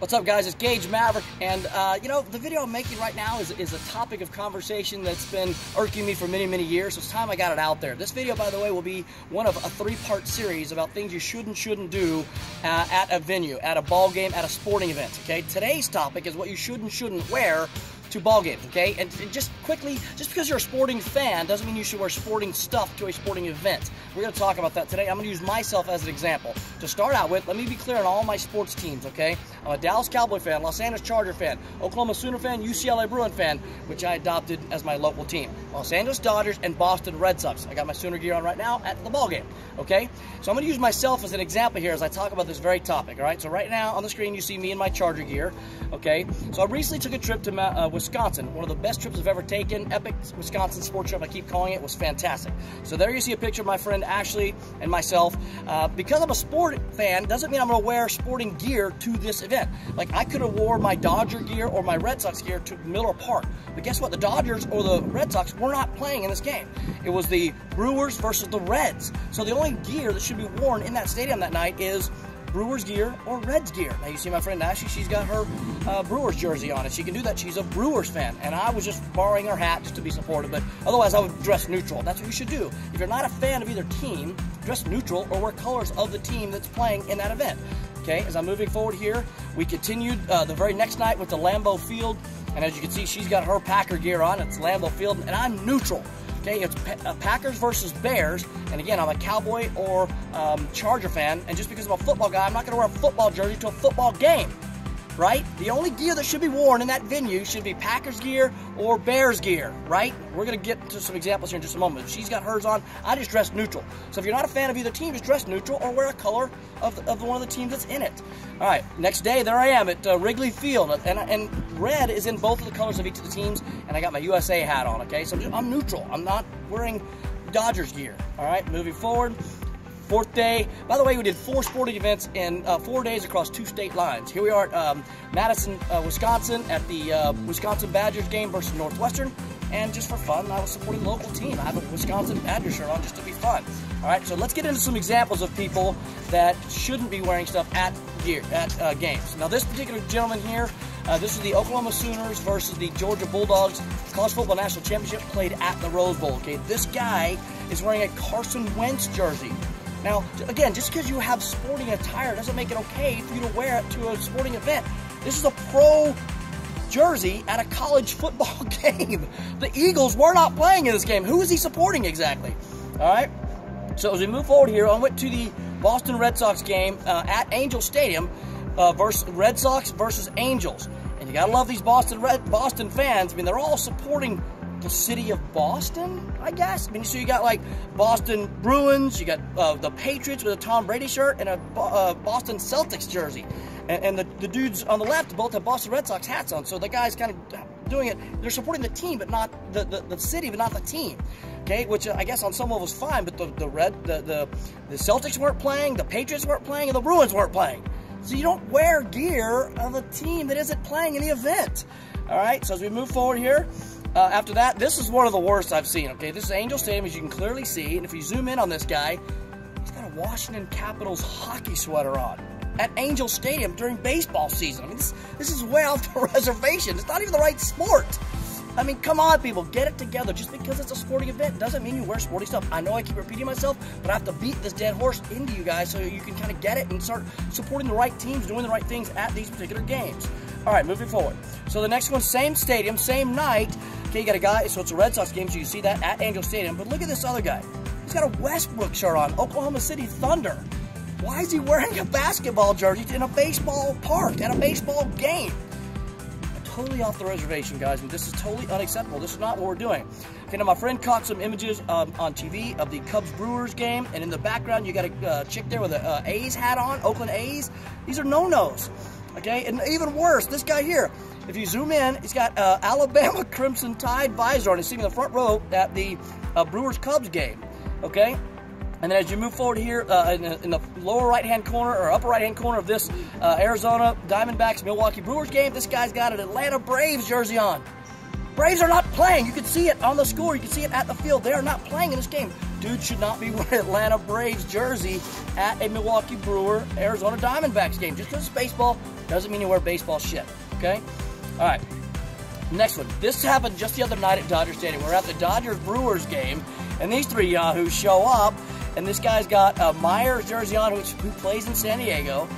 What's up, guys? It's Gage Maverik, and you know, the video I'm making right now is a topic of conversation that's been irking me for many years, so it's time I got it out there. This video, by the way, will be one of a three-part series about things you should and shouldn't do at a venue, at a ball game, at a sporting event, okay? Today's topic is what you should and shouldn't wear to ball games, okay? And just quickly, just because you're a sporting fan doesn't mean you should wear sporting stuff to a sporting event. We're going to talk about that today. I'm going to use myself as an example. To start out with, let me be clear on all my sports teams, okay? I'm a Dallas Cowboy fan, Los Angeles Charger fan, Oklahoma Sooner fan, UCLA Bruin fan, which I adopted as my local team. Los Angeles Dodgers and Boston Red Sox. I got my Sooner gear on right now at the ball game, okay? So I'm going to use myself as an example here as I talk about this very topic, all right? So right now on the screen you see me in my Charger gear, okay? So I recently took a trip to Wisconsin, one of the best trips I've ever taken. Epic Wisconsin sports trip, I keep calling it, was fantastic. So there you see a picture of my friend Ashley and myself. Because I'm a sport fan doesn't mean I'm going to wear sporting gear to this event. Like, I could have wore my Dodger gear or my Red Sox gear to Miller Park, but guess what? The Dodgers or the Red Sox were not playing in this game. It was the Brewers versus the Reds. So the only gear that should be worn in that stadium that night is Brewers gear or Reds gear. Now you see my friend Ashley, she's got her Brewers jersey on, and she can do that. She's a Brewers fan, and I was just borrowing her hat just to be supportive, but otherwise I would dress neutral. That's what you should do. If you're not a fan of either team, dress neutral or wear colors of the team that's playing in that event. Okay, as I'm moving forward here, we continued the very next night with the Lambeau Field, and as you can see, she's got her Packer gear on. It's Lambeau Field, and I'm neutral. Okay, it's Packers versus Bears, and again, I'm a Cowboy or Charger fan, and just because I'm a football guy, I'm not going to wear a football jersey to a football game, right? The only gear that should be worn in that venue should be Packers gear or Bears gear, right? We're going to get to some examples here in just a moment. If she's got hers on, I just dress neutral. So if you're not a fan of either team, just dress neutral or wear a color of one of the teams that's in it. All right, next day, there I am at Wrigley Field, and red is in both of the colors of each of the teams, and I got my USA hat on, okay? So I'm neutral. I'm not wearing Dodgers gear, all right? Moving forward, fourth day. By the way, we did 4 sporting events in 4 days across 2 state lines. Here we are at Madison, Wisconsin at the Wisconsin Badgers game versus Northwestern. And just for fun, I was supporting the local team. I have a Wisconsin Badgers shirt on just to be fun. All right, so let's get into some examples of people that shouldn't be wearing stuff at games. Now, this particular gentleman here, this is the Oklahoma Sooners versus the Georgia Bulldogs College Football National Championship played at the Rose Bowl. Okay, this guy is wearing a Carson Wentz jersey. Now, again, just because you have sporting attire doesn't make it okay for you to wear it to a sporting event. This is a pro jersey at a college football game. The Eagles were not playing in this game. Who is he supporting exactly? All right. So as we move forward here, I went to the Boston Red Sox game at Angel Stadium versus Red Sox versus Angels. And you gotta love these Boston fans. I mean, they're all supporting the city of Boston, I guess. I mean, so you got like Boston Bruins, you got the Patriots with a Tom Brady shirt and a Boston Celtics jersey. And the dudes on the left both have Boston Red Sox hats on, so the guy's kind of doing it. They're supporting the team, but not the city, but not the team. Okay, which I guess on some level was fine, but the Celtics weren't playing, the Patriots weren't playing, and the Bruins weren't playing. So you don't wear gear of a team that isn't playing in the event. All right, so as we move forward here, after that, this is one of the worst I've seen. Okay, this is Angel Stadium, as you can clearly see, and if you zoom in on this guy, he's got a Washington Capitals hockey sweater on at Angel Stadium during baseball season. I mean, this is way off the reservation. It's not even the right sport. I mean, come on, people, get it together. Just because it's a sporting event doesn't mean you wear sporty stuff. I know I keep repeating myself, but I have to beat this dead horse into you guys so you can kind of get it and start supporting the right teams, doing the right things at these particular games. All right, moving forward. So the next one, same stadium, same night. Okay, you got a guy, so it's a Red Sox game, so you see that at Angel Stadium. But look at this other guy. He's got a Westbrook shirt on, Oklahoma City Thunder. Why is he wearing a basketball jersey in a baseball park, at a baseball game? Totally off the reservation, guys, and this is totally unacceptable. This is not what we're doing. Okay, now my friend caught some images on TV of the Cubs-Brewers game, and in the background you got a chick there with an A's hat on, Oakland A's. These are no-nos, okay? And even worse, this guy here, if you zoom in, he's got Alabama Crimson Tide visor on. He's sitting in the front row at the Brewers-Cubs game, okay? And then as you move forward here in the lower right-hand corner or upper right-hand corner of this Arizona Diamondbacks Milwaukee Brewers game, this guy's got an Atlanta Braves jersey on. Braves are not playing. You can see it on the score. You can see it at the field. They are not playing in this game. Dude should not be wearing Atlanta Braves jersey at a Milwaukee Brewer Arizona Diamondbacks game. Just because it's baseball doesn't mean you wear baseball shit, okay? All right, next one. This happened just the other night at Dodger Stadium. We're at the Dodgers-Brewers game, and these three yahoos show up, and this guy's got a Myers jersey on, who plays in San Diego,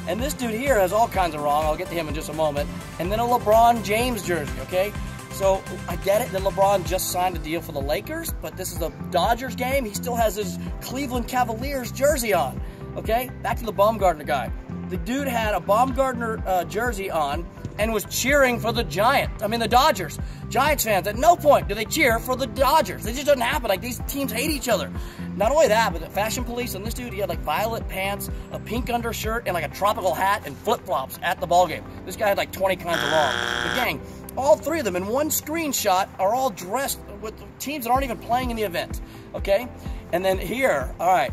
and this dude here has all kinds of wrong. I'll get to him in just a moment. And then a LeBron James jersey, okay? So I get it that LeBron just signed a deal for the Lakers, but this is the Dodgers game. He still has his Cleveland Cavaliers jersey on, okay? Back to the Baumgartner guy. The dude had a Baumgartner jersey on and was cheering for the Dodgers. Giants fans, at no point do they cheer for the Dodgers. It just doesn't happen. Like, these teams hate each other. Not only that, but the fashion police on this dude, he had like violet pants, a pink undershirt, and like a tropical hat and flip-flops at the ball game. This guy had like 20 kinds of wrong. But gang, all three of them in one screenshot are all dressed with teams that aren't even playing in the event, okay? And then here, all right,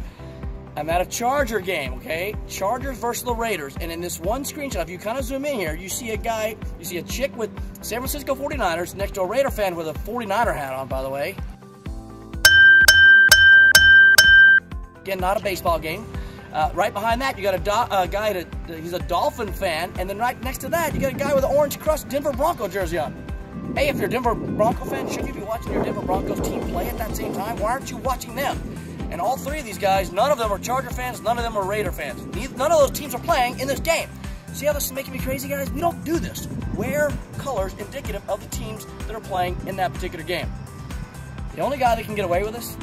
I'm at a Charger game, okay? Chargers versus the Raiders. And in this one screenshot, if you kind of zoom in here, you see a chick with San Francisco 49ers next to a Raider fan with a 49er hat on, by the way. Again, not a baseball game. Right behind that, you got a guy he's a Dolphin fan, and then right next to that, you got a guy with an orange crust Denver Bronco jersey on. Hey, if you're a Denver Bronco fan, shouldn't you be watching your Denver Broncos team play at that same time? Why aren't you watching them? And all three of these guys, none of them are Charger fans, none of them are Raider fans. None of those teams are playing in this game. See how this is making me crazy, guys? We don't do this. Wear colors indicative of the teams that are playing in that particular game. The only guy that can get away with this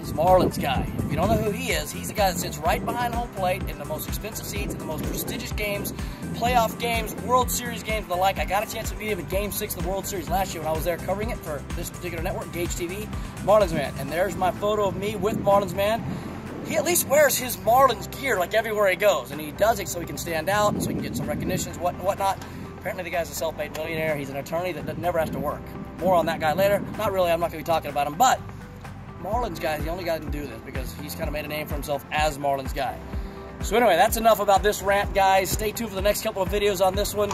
is Marlins guy. If you don't know who he is, he's the guy that sits right behind home plate in the most expensive seats, in the most prestigious games, playoff games, World Series games, and the like. I got a chance to meet him in Game 6 of the World Series last year when I was there covering it for this particular network, GageTV, Marlins man. And there's my photo of me with Marlins man. He at least wears his Marlins gear like everywhere he goes, and he does it so he can stand out, so he can get some recognitions, whatnot. Apparently the guy's a self-made millionaire. He's an attorney that never has to work. More on that guy later. Not really, I'm not going to be talking about him, but Marlins guy is the only guy that can do this because he's kind of made a name for himself as Marlins guy. So anyway, that's enough about this rant, guys. Stay tuned for the next couple of videos on this one.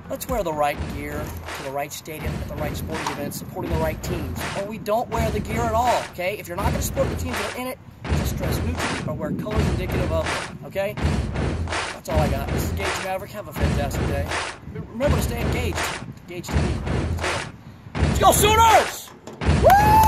Let's wear the right gear to the right stadium at the right sporting events, supporting the right teams. Or we don't wear the gear at all, okay? If you're not going to support the teams that are in it, just dress neutrally or wear colors indicative of it, okay? That's all I got. This is Gage Maverik. Have a fantastic day. Remember to stay engaged. GageTV. Let's go Sooners! Woo!